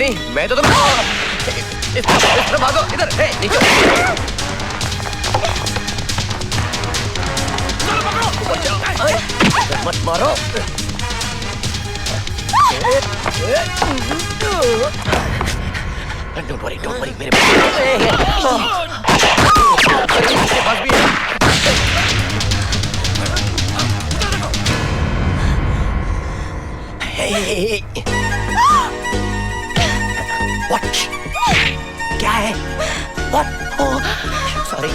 नहीं, मैं तो तुम्हें इस तरफ भागो, इधर, नीचे मत मारो। Don't worry, मेरे पास भी है। Hey. What? क्या है? What? Oh, sorry.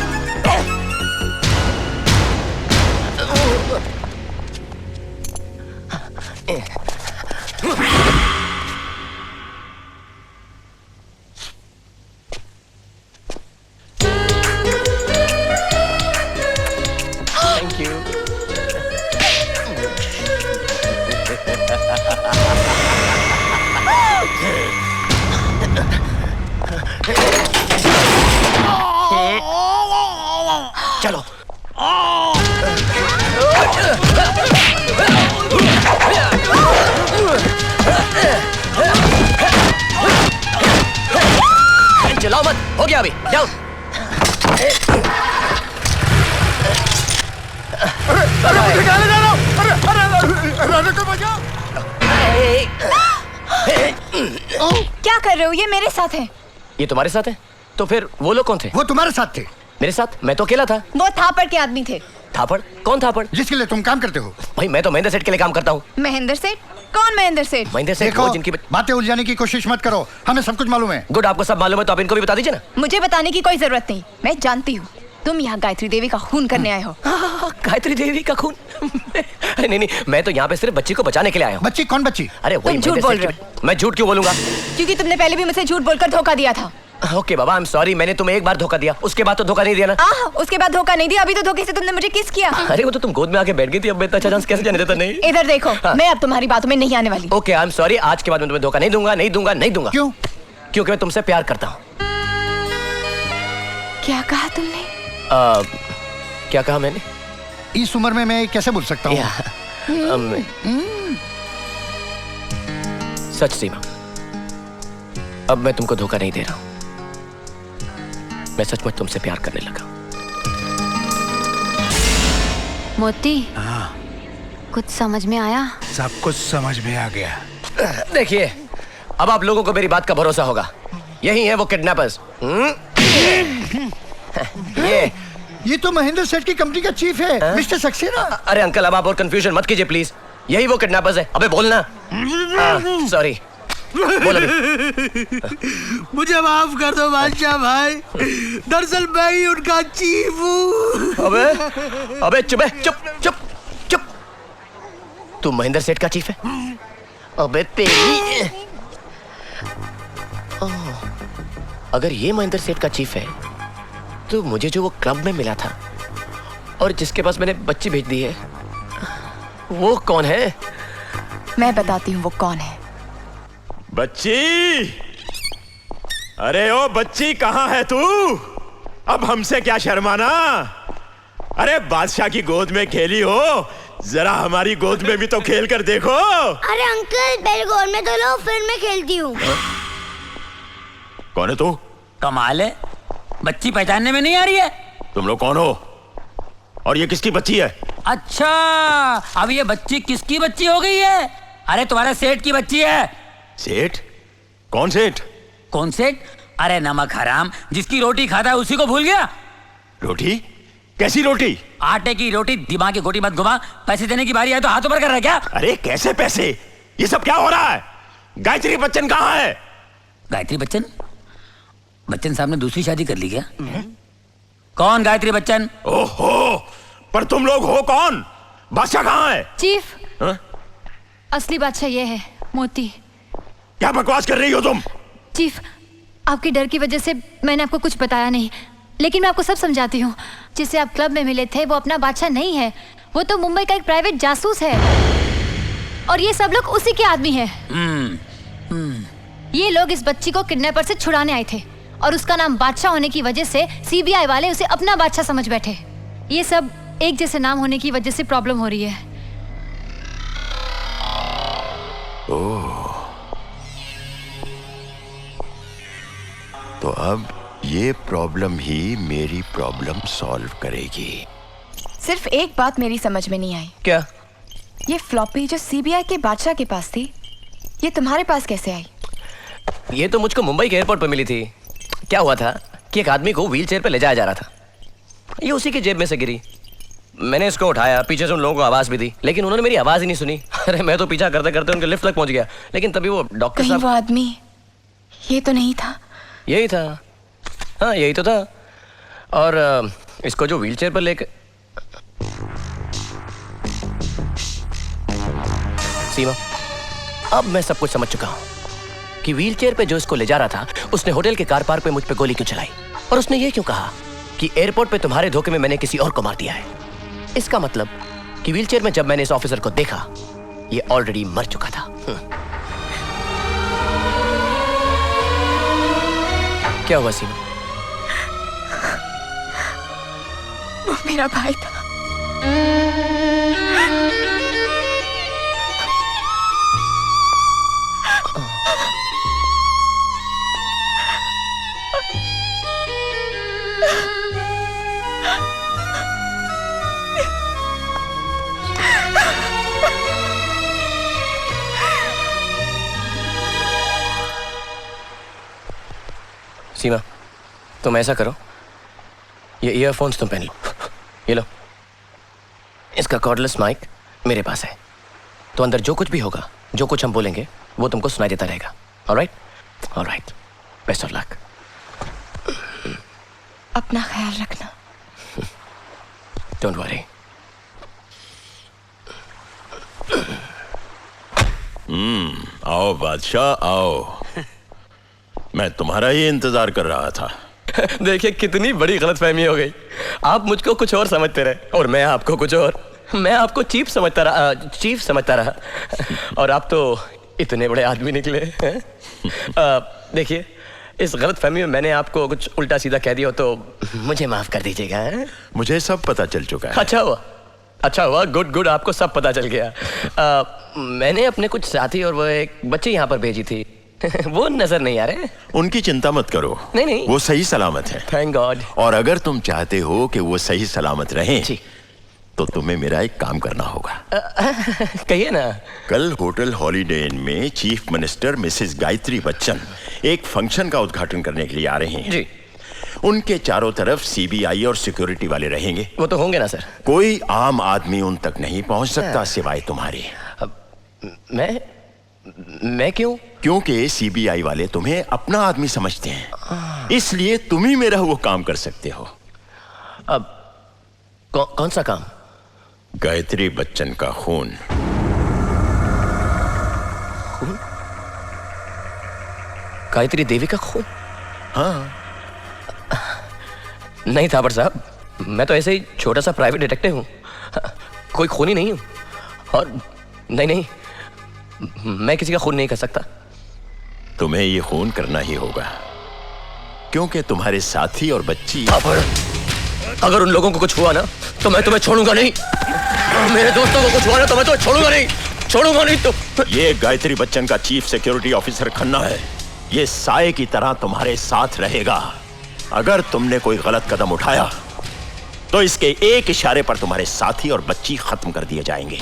Thank you. चलो। चलाओ मत, हो गया अभी, जाओ। क्या कर रहे हो? ये मेरे साथ है। ये तुम्हारे साथ है? तो फिर वो लोग कौन थे? वो तुम्हारे साथ थे। मेरे साथ? मैं तो अकेला था। वो थापड़ के आदमी थे। थापड़? कौन थापड़? जिसके लिए तुम काम करते हो। भाई मैं तो महेंद्र सेठ के लिए काम करता हूँ। महेंद्र सेठ? कौन महेंद्र सेठ? महेंद्र सेठ वो जिनकी बातें उलझाने की कोशिश मत करो, हमें सब कुछ मालूम है। गुड, आपको सब मालूम है तो आप इनको भी बता दीजिए ना। मुझे बताने की कोई जरूरत नहीं, मैं जानती हूँ। तुम यहाँ गायत्री देवी का खून करने आए हो। गायत्री देवी का खून? नहीं, मैं तो यहाँ पे सिर्फ बच्ची को बचाने के लिए आया हूँ। बच्ची? कौन बच्ची? अरे वही। तुम झूठ बोल रहे हो। मैं झूठ क्यों बोलूंगा? क्योंकि तुमने पहले भी मुझे झूठ बोलकर धोखा दिया था। Okay Baba, I am sorry, मैंने तुम्हें एक बार धोखा दिया, उसके बाद तो धोखा नहीं दिया ना। उसके बाद धोखा नहीं दिया, अभी तो धोखे से तुमने मुझे किस किया। अरे वो तो तुम गोद में आके बैठ गई थी, अब मैं इतना अच्छा चांस कैसे जाने देता? नहीं, इधर देखो। मैं अब तुम्हारी बातों में नहीं आने वाली। ओके, आई एम सॉरी, आज के बाद मैं तुम्हें धोखा नहीं दूंगा, नहीं दूंगा, नहीं दूंगा। क्यों? क्योंकि मैं तुमसे प्यार करता हूँ। क्या कहा तुमने? क्या कहा मैंने? इस उम्र में मैं कैसे बोल सकता हूँ? सच सीमा, अब मैं तुमको धोखा नहीं दे रहा हूँ, मैं सचमुच तुमसे प्यार करने लगा। मोती, कुछ समझ में आया? सब कुछ समझ में आ गया। देखिए, अब आप लोगों को मेरी बात का भरोसा होगा। यही है वो किडनैपर्स। ये तो महेंद्र सेठ की कंपनी का चीफ है, मिस्टर सक्सेना। अरे अंकल, अब आप और कंफ्यूजन मत कीजिए प्लीज। यही वो किडनैपर्स है। अबे बोलना। सॉरी, बोल अभी। मुझे माफ कर दो बादशाह भाई, दरअसल मैं ही उनका चीफ हूँ। अबे चुप है, चुप। तू महेंद्र सेठ का चीफ है? अबे तेरी। अगर ये महेंद्र सेठ का चीफ है तो मुझे जो वो क्लब में मिला था और जिसके पास मैंने बच्ची भेज दी है, वो कौन है? मैं बताती हूँ वो कौन है। बच्ची, अरे ओ बच्ची, कहां है तू? अब हमसे क्या शर्माना? अरे बादशाह की गोद में खेली हो, जरा हमारी गोद में भी तो खेल कर देखो। अरे अंकल, पहले गोद में तो लो, फिर मैं खेलती हूँ। कौन है तू? कमाल है, बच्ची पहचानने में नहीं आ रही है। तुम लोग कौन हो और ये किसकी बच्ची है? अच्छा, अब ये बच्ची किसकी बच्ची हो गई है? अरे तुम्हारे सेठ की बच्ची है। सेठ? कौन सेठ? कौन सेठ? अरे नमक हराम, जिसकी रोटी खाता है उसी को भूल गया। रोटी? कैसी रोटी? आटे की रोटी। दिमाग की गोटी मत घुमा, पैसे देने की बारी आए तो हाथ ऊपर कर रहा है क्या? अरे कैसे पैसे? ये सब क्या हो रहा है? गायत्री बच्चन कहाँ है? गायत्री बच्चन? बच्चन साहब ने दूसरी शादी कर ली क्या? कौन गायत्री बच्चन? ओहो, पर तुम लोग हो कौन? बादशाह कहाँ है? चीफ, हा? असली बादशाह ये है, मोती। क्या बकवास कर रही हो तुम? चीफ, आपके डर की वजह से मैंने आपको कुछ बताया नहीं, लेकिन मैं आपको सब समझाती हूँ। जिसे आप क्लब में मिले थे वो अपना बादशाह नहीं है, वो तो मुंबई का एक प्राइवेट जासूस है और ये सब लोग उसी के आदमी हैं। ये लोग इस बच्ची को किडनैपर से छुड़ाने आए थे और उसका नाम बादशाह होने की वजह से सीबीआई वाले उसे अपना बादशाह समझ बैठे। ये सब एक जैसे नाम होने की वजह से प्रॉब्लम हो रही है। अब ये प्रॉब्लम ही मेरी प्रॉब्लम सॉल्व करेगी। सिर्फ एक बात मेरी समझ में नहीं आई। क्या? ये फ्लॉपी जो सीबीआई के बादशाह के पास थी, ये तुम्हारे पास कैसे आई? ये तो मुझको मुंबई के एयरपोर्ट पर मिली थी। क्या हुआ था कि एक आदमी को व्हील चेयर पर ले जाया जा रहा था, ये उसी की जेब में से गिरी। मैंने इसको उठाया, पीछे से उन लोगों को आवाज भी दी, लेकिन उन्होंने मेरी आवाज ही नहीं सुनी। अरे मैं तो पीछा करते करते उनके लिफ्ट तक पहुंच गया, लेकिन तभी वो डॉक्टर कहीं साहब। वो आदमी ये तो नहीं था? यही था, हाँ यही तो था। और इसको जो व्हील चेयर पर लेकर सीमा, अब मैं सब कुछ समझ चुका हूं कि व्हील चेयर पे जो इसको ले जा रहा था, उसने होटल के कार पार्क पे मुझ पे गोली क्यों चलाई, और उसने ये क्यों कहा कि एयरपोर्ट पे तुम्हारे धोखे में मैंने किसी और को मार दिया है। इसका मतलब कि व्हील चेयर में जब मैंने इस ऑफिसर को देखा, ये ऑलरेडी मर चुका था। क्या हुआ सीमा? वो मेरा भाई था। सीमा, तुम ऐसा करो, ये ईयरफोन्स तुम पहन लो। ये लो, इसका कॉर्डलेस माइक मेरे पास है, तो अंदर जो कुछ भी होगा, जो कुछ हम बोलेंगे, वो तुमको सुनाई देता रहेगा। Alright? Alright, best of luck. अपना ख्याल रखना। Don't worry. आओ बादशाह आओ, मैं तुम्हारा ही इंतजार कर रहा था। देखिए कितनी बड़ी गलतफहमी हो गई। आप मुझको कुछ और समझते रहे और मैं आपको कुछ और। मैं आपको चीफ समझता रहा और आप तो इतने बड़े आदमी निकले हैं। देखिए, इस गलतफहमी में मैंने आपको कुछ उल्टा सीधा कह दिया हो तो मुझे माफ कर दीजिएगा। मुझे सब पता चल चुका है। अच्छा हुआ, गुड, आपको सब पता चल गया। मैंने अपने कुछ साथी और वो एक बच्चे यहाँ पर भेजी थी। वो नजर नहीं आ रहे। उनकी चिंता मत करो, नहीं, वो सही सलामत है। Thank God. और अगर तुम चाहते हो कि वो सही सलामत रहें, जी, तो तुम्हें मेरा एक काम करना होगा। कहिए ना। कल होटल हॉलीडे इन में chief minister Mrs Gayatri Bachchan एक फंक्शन का उद्घाटन करने के लिए आ रहे हैं। जी। उनके चारों तरफ सीबीआई और सिक्योरिटी वाले रहेंगे। वो तो होंगे ना सर। कोई आम आदमी उन तक नहीं पहुंच सकता सिवाय तुम्हारे। मैं क्यों? क्योंकि सीबीआई वाले तुम्हें अपना आदमी समझते हैं, इसलिए तुम ही मेरा वो काम कर सकते हो। अब कौन सा काम? गायत्री बच्चन का खून। खून? गायत्री देवी का खून? हाँ। नहीं थापर साहब, मैं तो ऐसे ही छोटा सा प्राइवेट डिटेक्टिव हूँ, कोई खूनी नहीं हूँ। और नहीं, मैं किसी का खून नहीं कर सकता। तुम्हें ये खून करना ही होगा, क्योंकि तुम्हारे साथी और बच्ची। अगर उन लोगों को कुछ हुआ ना तो मैं तुम्हें छोड़ूंगा नहीं। मेरे दोस्तों को कुछ हुआ ना तो मैं तुम्हें छोड़ूंगा नहीं तो। ये गायत्री बच्चन का चीफ सिक्योरिटी ऑफिसर खन्ना है। ये साए की तरह तुम्हारे साथ रहेगा। अगर तुमने कोई गलत कदम उठाया तो इसके एक इशारे पर तुम्हारे साथी और बच्ची खत्म कर दिए जाएंगे।